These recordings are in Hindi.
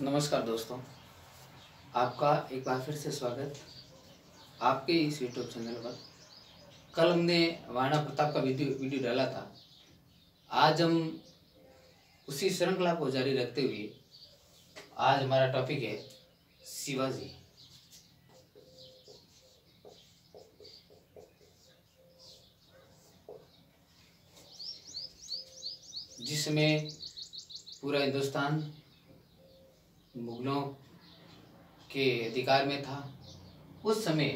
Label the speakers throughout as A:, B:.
A: नमस्कार दोस्तों, आपका एक बार फिर से स्वागत आपके इस यूट्यूब चैनल पर। कल हमने महाराणा प्रताप का वीडियो डाला था। आज हम उसी श्रृंखला को जारी रखते हुए आज हमारा टॉपिक है शिवाजी। जिसमें पूरा हिंदुस्तान मुगलों के अधिकार में था। उस समय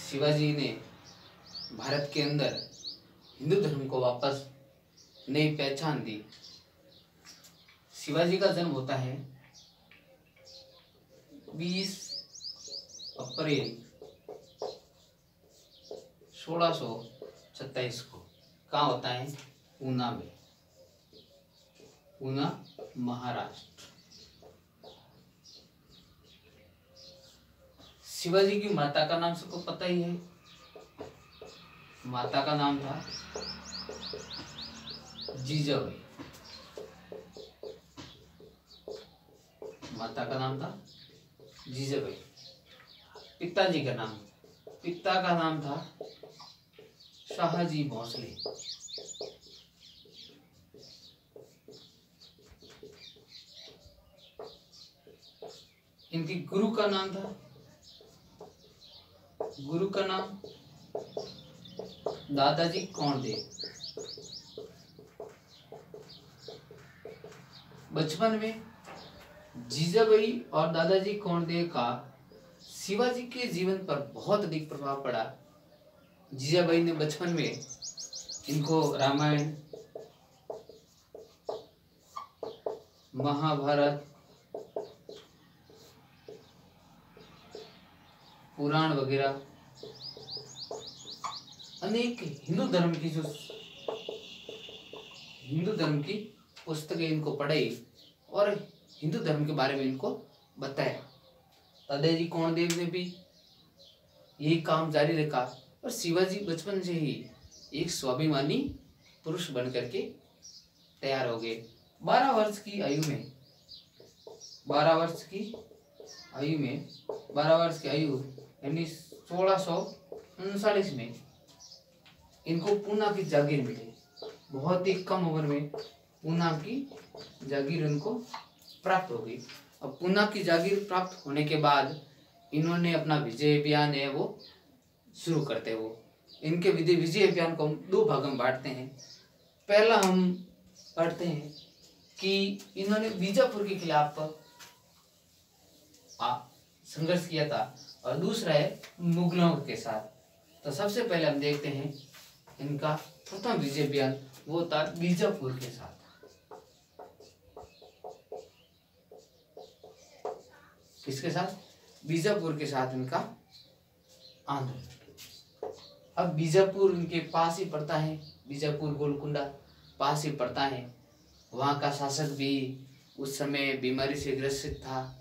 A: शिवाजी ने भारत के अंदर हिंदू धर्म को वापस नई पहचान दी। शिवाजी का जन्म होता है 20 अप्रैल 1627 को। कहाँ होता है? ऊना में, ऊना महाराष्ट्र। शिवाजी की माता का नाम सबको पता ही है। माता का नाम था जीजाबाई। माता का नाम था जीजाबाई। पिताजी का नाम था शाहजी भोसले। इनके गुरु का नाम दादाजी कौंडदेव। बचपन में जीजाबाई और दादाजी कौंडदेव का शिवाजी के जीवन पर बहुत अधिक प्रभाव पड़ा। जीजाबाई ने बचपन में इनको रामायण, महाभारत, पुराण वगैरह अनेक हिंदू धर्म की पुस्तकें इनको पढ़ाई और हिंदू धर्म के बारे में इनको बताया। दादाजी कौंडदेव ने भी यही काम जारी रखा और शिवाजी बचपन से ही एक स्वाभिमानी पुरुष बन करके तैयार हो गए। 12 वर्ष की आयु यानी 1639 में इनको पूना की जागीर मिली। बहुत ही कम उम्र में पूना की जागीर इनको प्राप्त हो गई। अब पूना की जागीर प्राप्त होने के बाद इन्होंने अपना विजय अभियान है वो शुरू करते हैं। वो इनके विजय अभियान को हम 2 भागों में बांटते हैं। पहला हम पढ़ते हैं कि इन्होंने बीजापुर के खिलाफ संघर्ष किया था और दूसरा है मुगलों के साथ। तो सबसे पहले हम देखते हैं इनका प्रथम विजय अभियान, वो था बीजापुर के साथ। किसके साथ? बीजापुर के साथ इनका आंदोलन। अब बीजापुर इनके पास ही पड़ता है, बीजापुर गोलकुंडा पास ही पड़ता है। वहाँ का शासक भी उस समय बीमारी से ग्रसित था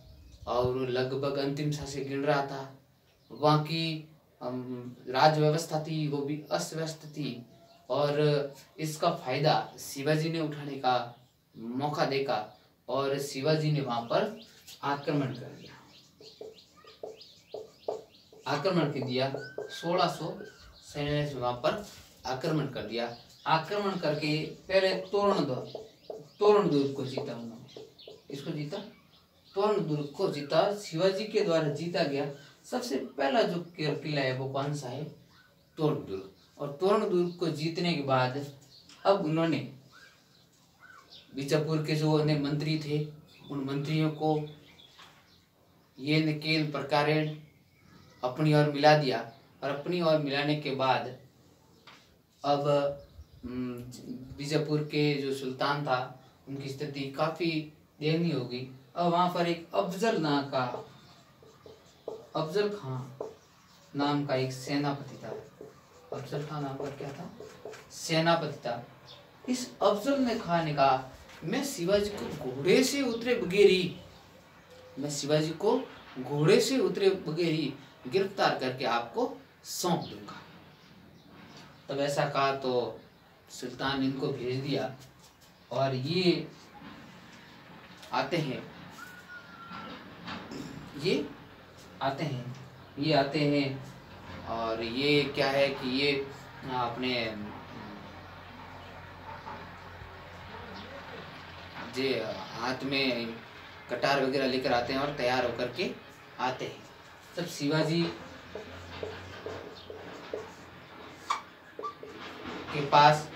A: और लगभग अंतिम सांस गिन रहा था। वहाँ की राज व्यवस्था थी वो भी अस्त व्यस्त थी और इसका फायदा शिवाजी ने उठाने का मौका देखा और शिवाजी ने वहाँ पर आक्रमण कर दिया। 1697 में वहाँ पर आक्रमण कर दिया। आक्रमण करके पहले तोरण दुर्ग को जीता उन्होंने। इसको जीता, तोरण दुर्ग को जीता। शिवाजी के द्वारा जीता गया सबसे पहला जो किला है वो कौन सा है? तोरण दुर्ग। और तोरण दुर्ग को जीतने के बाद अब उन्होंने बीजापुर के जो मंत्री थे उन मंत्रियों को ये नकेल प्रकार अपनी ओर मिला दिया। और अपनी ओर मिलाने के बाद अब बीजापुर के जो सुल्तान था उनकी स्थिति काफी दयनीय हो गई। अब वहां पर एक अफजल खां नाम का एक सेनापति था। अफजल खां नाम का क्या था? सेनापति था। इस अफजल खान ने कहा मैं शिवाजी को घोड़े से उतरे बगैर ही गिरफ्तार करके आपको सौंप दूंगा। तब ऐसा कहा तो सुल्तान ने इनको भेज दिया और ये आते हैं, ये आते हैं और ये क्या है कि ये अपने जे हाथ में कटार वगैरह लेकर आते हैं और तैयार होकर के आते हैं। तब शिवाजी के पास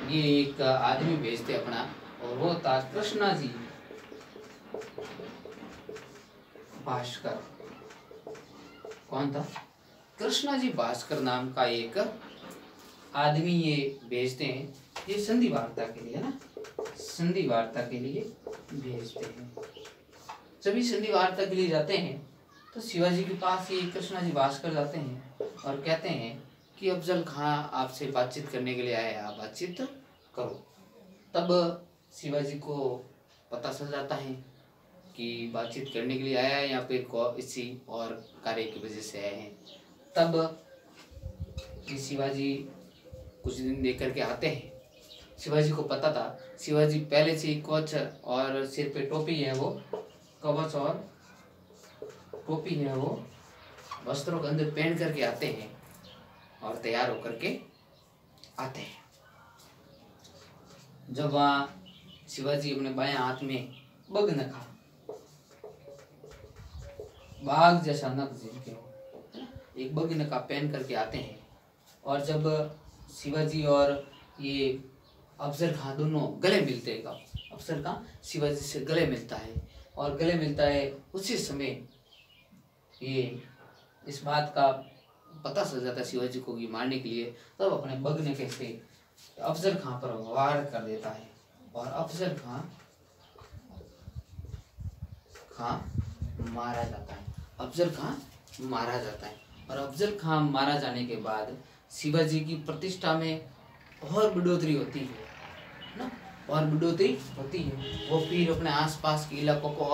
A: ये एक आदमी भेजते अपना, और वो था कृष्णा जी भास्कर। कौन था? कृष्णा जी भास्कर नाम का एक आदमी ये भेजते हैं। ये संधि वार्ता के लिए ना, संधि वार्ता के लिए भेजते हैं। सभी संधि वार्ता के लिए जाते हैं तो शिवाजी के पास ये कृष्णा जी भास्कर जाते हैं और कहते हैं कि अफजल खां आपसे बातचीत करने के लिए आए, आप बातचीत करो। तब शिवाजी को पता चल जाता है कि बातचीत करने के लिए आया है या फिर इसी और कार्य की वजह से आए हैं। तब शिवाजी कुछ दिन देख करके आते हैं। शिवाजी को पता था, शिवाजी पहले से ही कवच और सिर पे टोपी है, वो कवच और टोपी है, वो वस्त्रों के अंदर पहन करके आते हैं और तैयार होकर के आते हैं। जब वहाँ शिवाजी अपने बाएं हाथ में बगनखा, बाघ जैसा नख जिनके हो, एक बगनखा पहन करके आते हैं। और जब शिवाजी और ये अफजल खां दोनों गले मिलते हैं, अफजल खां शिवाजी से गले मिलता है, और गले मिलता है उसी समय ये इस बात का पता चल जाता है शिवाजी को कि मारने के लिए, तब अपने बगनखे से अफजल खां पर वार कर देता है और अफजल खां मारा जाता है। अफजल खां मारा जाता है और अफजल खां मारा जाने के बाद शिवाजी की प्रतिष्ठा में और बढ़ोतरी होती है ना, और बढ़ोतरी होती है। वो फिर अपने आसपास के इलाकों को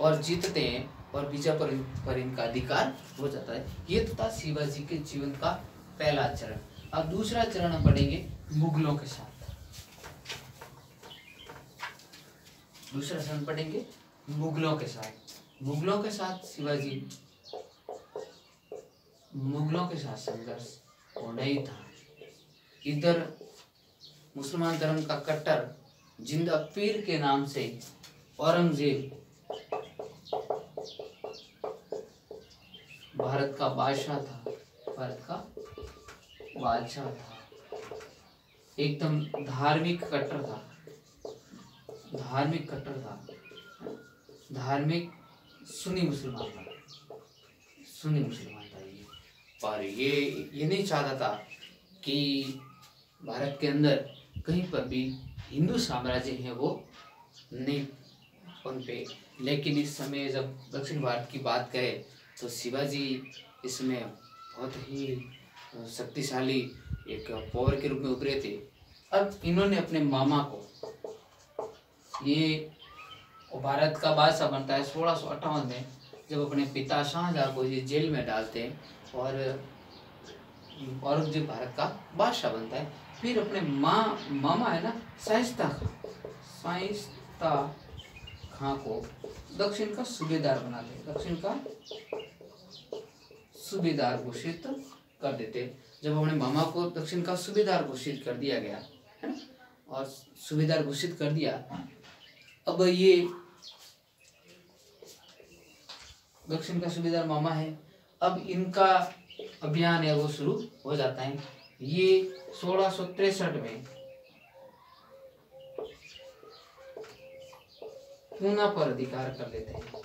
A: और जीतते हैं और बीजापुर पर इनका अधिकार हो जाता है। ये तो था शिवाजी के जीवन का पहला चरण। अब दूसरा चरण हम पढ़ेंगे मुगलों के साथ। दूसरा चरण पढ़ेंगे मुगलों के साथ। मुगलों के साथ शिवाजी, मुगलों के साथ संघर्ष होना ही था। इधर मुसलमान धर्म का कट्टर जिंदा पीर के नाम से औरंगजेब भारत का बादशाह था, भारत का बादशाह था, एकदम धार्मिक कट्टर था, धार्मिक कट्टर था, धार्मिक सुन्नी मुसलमान था, सुन्नी मुसलमान था ये। और ये नहीं चाहता था कि भारत के अंदर कहीं पर भी हिंदू साम्राज्य है वो नहीं पनपे। लेकिन इस समय जब दक्षिण भारत की बात करें तो शिवाजी इसमें बहुत ही शक्तिशाली एक पावर के रूप में उभरे थे। अब इन्होंने अपने मामा को, ये भारत का बादशाह बनता है 1658 में, जब अपने पिता शाहजहां को ये जेल में डालते हैं और औरंगजेब भारत का बादशाह बनता है। फिर अपने मामा है ना शाइस्ता खां को दक्षिण का सूबेदार बनाते हैं, दक्षिण का सूबेदार घोषित कर देते। जब अपने मामा को दक्षिण का सूबेदार घोषित कर दिया गया है ना, और सूबेदार घोषित कर दिया, अब ये दक्षिण का सूबेदार मामा है। अब इनका अभियान है वो शुरू हो जाता है। ये 1663 में पूना पर अधिकार कर लेते हैं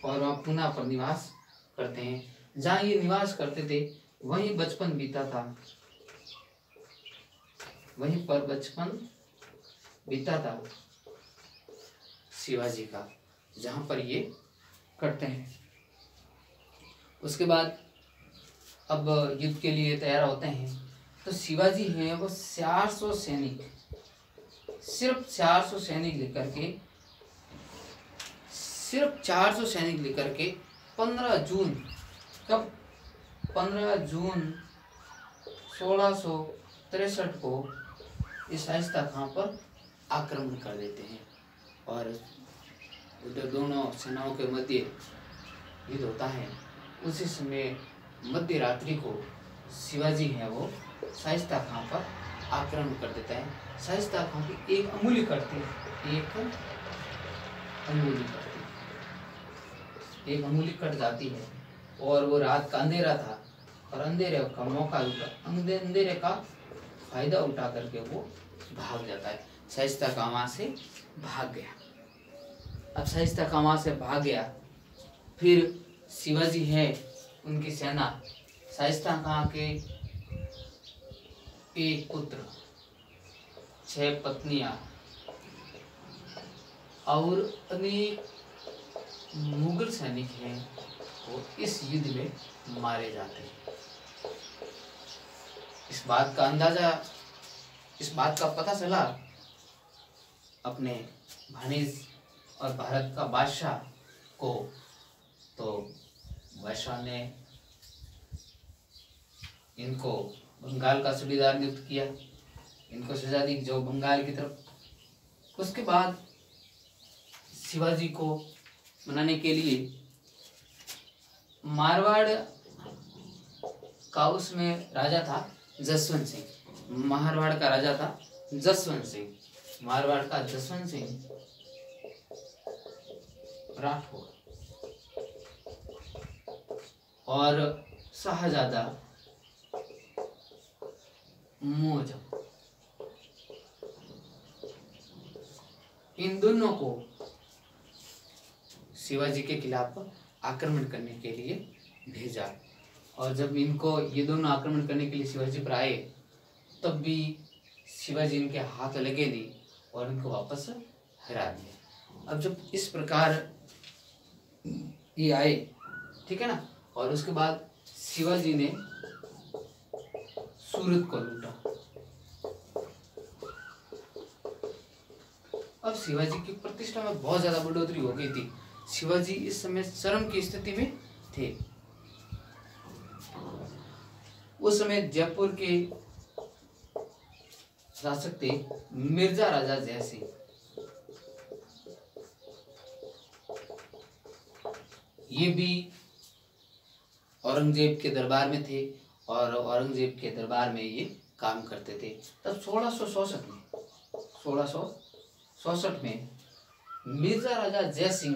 A: और वहाँ पूना पर निवास करते हैं। जहाँ ये निवास करते थे वहीं बचपन बीता था, वहीं पर बचपन बीता था शिवाजी का, जहाँ पर ये करते हैं। उसके बाद अब युद्ध के लिए तैयार होते हैं तो शिवाजी हैं वो 400 सैनिक, सिर्फ 400 सैनिक लेकर के, सिर्फ 400 सैनिक लेकर के 15 जून, कब 15 जून 1663 को इस शाइस्ता खां पर आक्रमण कर देते हैं। और उधर दोनों सेनाओं के मध्य युद्ध होता है। उसी समय मध्य रात्रि को शिवाजी है वो शाइस्ता खां पर आक्रमण कर देता है। शाइस्ता खां की एक अंगुली कटती है, एक अंगुली कट जाती है और वो रात का अंधेरा था और अंधेरे का मौका अंधेरे का फायदा उठा करके वो भाग जाता है। शाइस्ता खां वहां से भाग गया। अब शाइस्ता खां वहां से भाग गया, फिर शिवाजी है उनकी सेना शाइस्ता खां के एक पुत्र, 6 पत्नियां और अनेक मुगल सैनिक हैं वो इस युद्ध में मारे जाते हैं। इस बात का पता चला अपने भानिज और भारत का बादशाह को, तो बादशाह ने इनको बंगाल का सूबेदार नियुक्त किया, इनको सजा दी जो बंगाल की तरफ। उसके बाद शिवाजी को मनाने के लिए मारवाड़ का उसमें राजा था जसवंत सिंह। मारवाड़ का राजा था जसवंत सिंह, मारवाड़ का जसवंत सिंह राठौर और शाहजादा मोहजम, इन दोनों को शिवाजी के खिलाफ आक्रमण करने के लिए भेजा। और जब इनको ये दोनों आक्रमण करने के लिए शिवाजी पर आए, तब भी शिवाजी इनके हाथ लगे नहीं और इनको वापस हरा दिया। अब जब इस प्रकार ये आए, ठीक है ना, और उसके बाद शिवाजी ने सूरत को लूटा। अब शिवाजी की प्रतिष्ठा में बहुत ज्यादा बढ़ोतरी हो गई थी। शिवाजी इस समय चरम की स्थिति में थे। उस समय जयपुर के शासक थे मिर्जा राजा जय सिंह। ये भी औरंगजेब के दरबार में थे और औरंगजेब के दरबार में ये काम करते थे। तब 1664 में मिर्जा राजा जय सिंह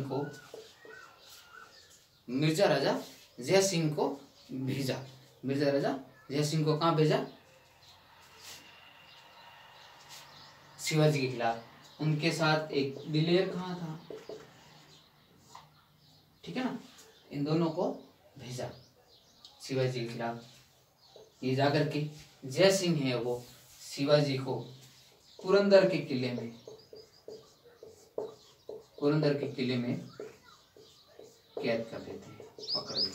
A: को भेजा। मिर्जा राजा जय सिंह को कहाँ भेजा? शिवाजी के खिलाफ। उनके साथ एक दिलेर खां था, ठीक है ना। इन दोनों को भेजा शिवाजी के खिलाफ। ये जाकर के जय सिंह है वो शिवाजी को पुरंदर के किले में कैद कर देते हैं, पकड़ देते हैं,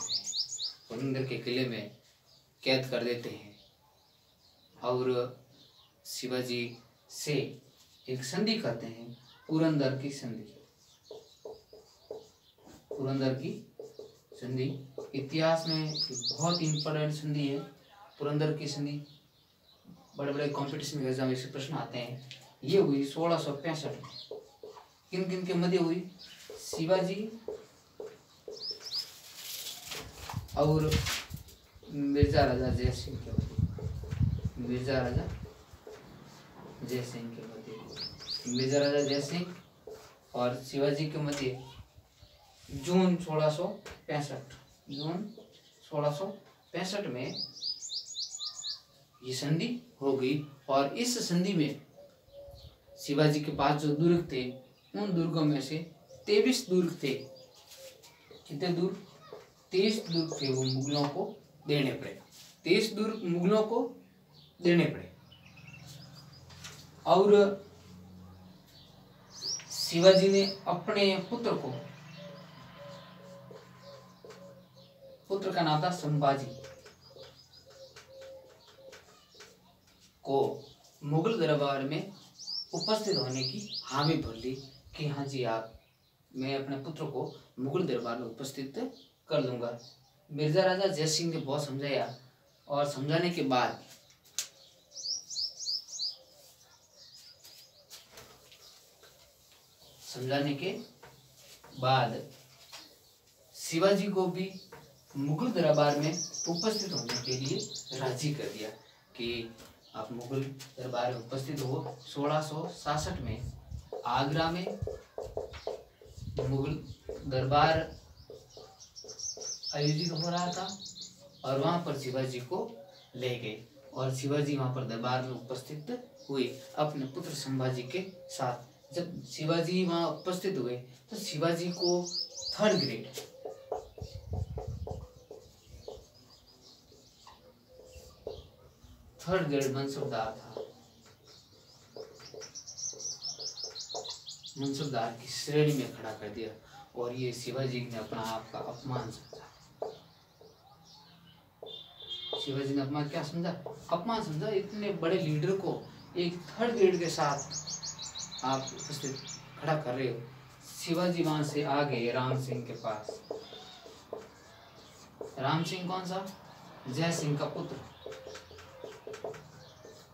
A: पुरंदर के किले में कैद कर देते हैं और शिवाजी से एक संधि करते हैं, पुरंदर की संधि। इतिहास में बहुत इंपॉर्टेंट संधि है पुरंदर की संधि। बड़े बड़े कंपटीशन एग्जाम में से प्रश्न आते हैं। ये हुई 1665 में। किन किन के मध्य हुई? शिवाजी और मिर्जा राजा जय सिंह के मध्य। मिर्जा राजा जय सिंह और शिवाजी के मध्य जून 1665 में ये संधि हो गई। और इस संधि में शिवाजी के पास जो दुर्ग थे, उन दुर्गों में से 23 दुर्ग थे। कितने दुर्ग? 23 दुर्ग थे, वो मुगलों को देने पड़े। 23 दुर्ग मुगलों को देने पड़े। और शिवाजी ने अपने पुत्र का नाम था संभाजी को मुगल दरबार में उपस्थित होने की हामी भर ली कि हाँ जी मैं अपने पुत्र को मुगल दरबार में उपस्थित कर दूंगा। मिर्जा राजा जय सिंह ने बहुत समझाया और समझाने के बाद समझाने के बाद शिवाजी को भी मुगल दरबार में उपस्थित होने के लिए राजी कर दिया कि आप मुगल दरबार में उपस्थित हो। 1666 में आगरा में मुगल दरबार आयोजित हो रहा था और वहां पर शिवाजी को ले गए और शिवाजी वहां पर दरबार में उपस्थित हुए अपने पुत्र संभाजी के साथ। जब शिवाजी वहां उपस्थित हुए तो शिवाजी को थर्ड ग्रेड मनसबदार था। मनसबदार की श्रेणी में खड़ा कर दिया और ये शिवाजी ने अपना आप का अपमान समझा। शिवाजी ने अपना क्या समझा? अपमान समझा। इतने बड़े लीडर को एक थर्ड ग्रेड के साथ आप उपस्थित खड़ा कर रहे हो। शिवाजी वहां से आ गए राम सिंह के पास। राम सिंह कौन सा? जय सिंह का पुत्र।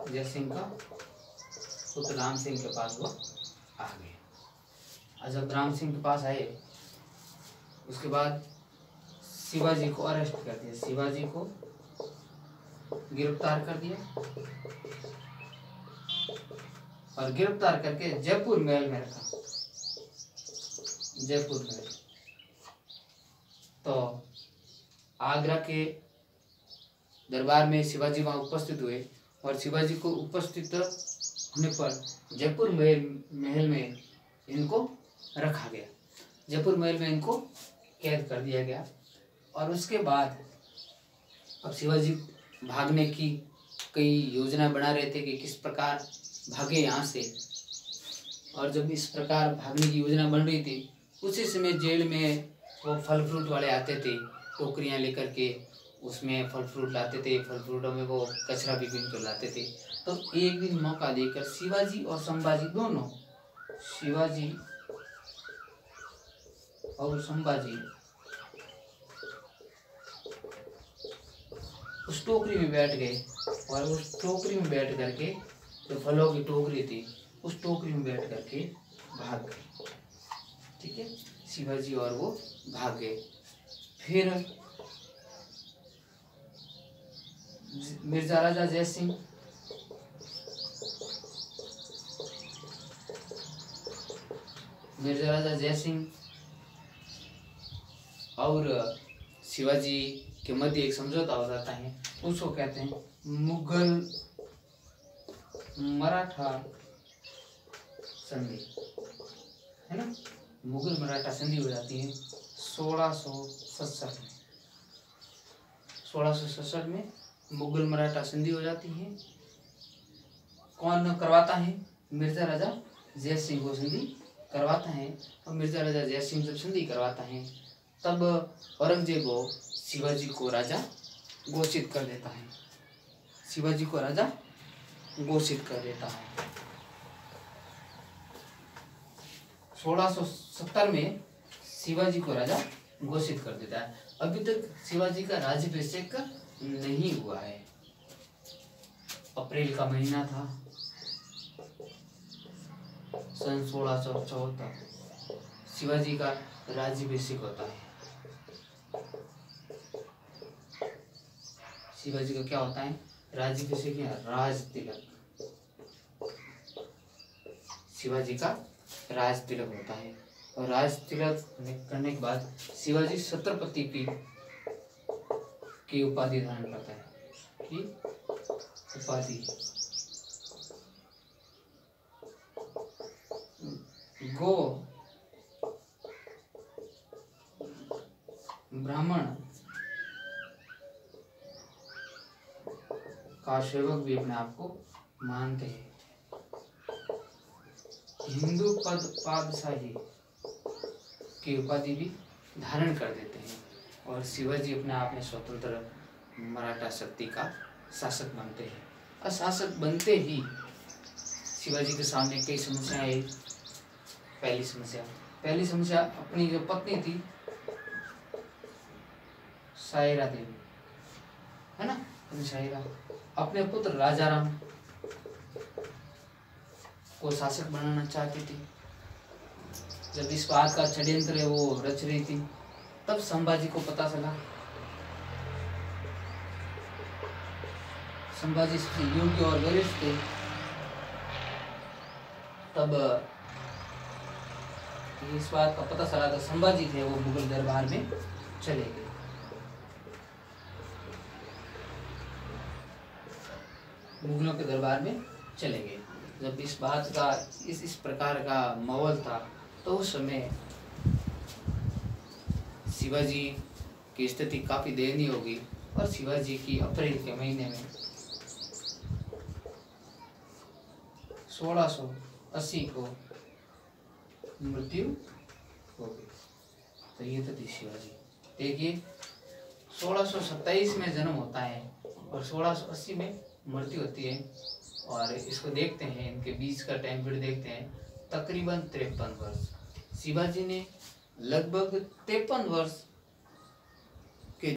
A: जय सिंह का पुत्र राम सिंह के पास वो आ गए। और जब राम सिंह के पास आए उसके बाद शिवाजी को अरेस्ट कर दिया, शिवाजी को गिरफ्तार कर दिया और गिरफ्तार करके जयपुर महल में रखा। जयपुर महल तो आगरा के दरबार में शिवाजी वहां उपस्थित हुए और शिवाजी को उपस्थित होने पर जयपुर महल में इनको रखा गया। जयपुर महल में इनको कैद कर दिया गया और उसके बाद अब शिवाजी भागने की कई योजना बना रहे थे कि किस प्रकार भागे यहाँ से। और जब इस प्रकार भागने की योजना बन रही थी उसी समय जेल में वो फल फ्रूट वाले आते थे, टोकरियाँ लेकर के उसमें फल फ्रूट लाते थे, फल फ्रूटों में वो कचरा भी बीन कर लाते थे। तो एक दिन मौका देकर शिवाजी और संभाजी दोनों, शिवाजी और संभाजी उस टोकरी में बैठ गए और उस टोकरी में बैठ करके जो फलों की टोकरी थी उस टोकरी में बैठ करके भाग गए। ठीक है, शिवाजी और वो भाग गए। फिर मिर्जा राजा जय सिंह और शिवाजी के मध्य एक समझौता हो जाता है, उसको कहते हैं मुगल मराठा संधि, है ना। मुगल मराठा संधि हो जाती है 1667 में। 1667 में मुगल मराठा संधि हो जाती है। कौन करवाता है? मिर्जा राजा जय सिंह को संधि करवाता है। और मिर्जा राजा जय सिंह जब संधि करवाता है तब औरंगजेब शिवाजी को राजा घोषित कर देता है। शिवाजी को राजा घोषित कर देता है। 1670 में शिवाजी को राजा घोषित कर देता है। अभी तक शिवाजी का राज्याभिषेक नहीं हुआ है। अप्रैल का महीना था सन 1674, शिवाजी का राज्याभिषेक होता है। शिवाजी का क्या होता है? राज्याभिषेक या राज तिलक। शिवाजी का राज तिलक होता है और राज तिलक करने के बाद शिवाजी छत्रपति की उपाधि धारण करता है। की उपाधि गो ब्राह्मण का सेवक भी अपने आप को मानते हैं। हिंदू पादशाही की उपाधि भी धारण कर देते हैं और शिवाजी अपने आप में स्वतंत्र मराठा शक्ति का शासक बनते हैं। और शासक बनते ही शिवाजी के सामने कई समस्याएं आई। पहली समस्या अपनी जो पत्नी थी शायरा देवी, है ना, शायरा अपने पुत्र राजाराम को शासक बनाना चाहती थी। जब इस बात का षड्यंत्र है वो रच रही थी, तब संभाजी को पता चला। संभाजी सबसे योग्य और वरिष्ठ थे। तब इस बात का पता चला तो संभाजी थे वो मुगल दरबार में चले गए। मुगलों के दरबार में चले गए। जब इस बात का इस प्रकार का माहौल था तो उस समय शिवाजी की स्थिति काफी दयनीय होगी और शिवाजी की अप्रैल के महीने में 1680 को मृत्यु हो गई। तो ये तो थी शिवाजी। देखिए 1627 में जन्म होता है और 1680 में मृत्यु होती है। और इसको देखते हैं, इनके बीच का टाइम पीरियड देखते हैं, तकरीबन 53 वर्ष। शिवाजी ने लगभग 53 वर्ष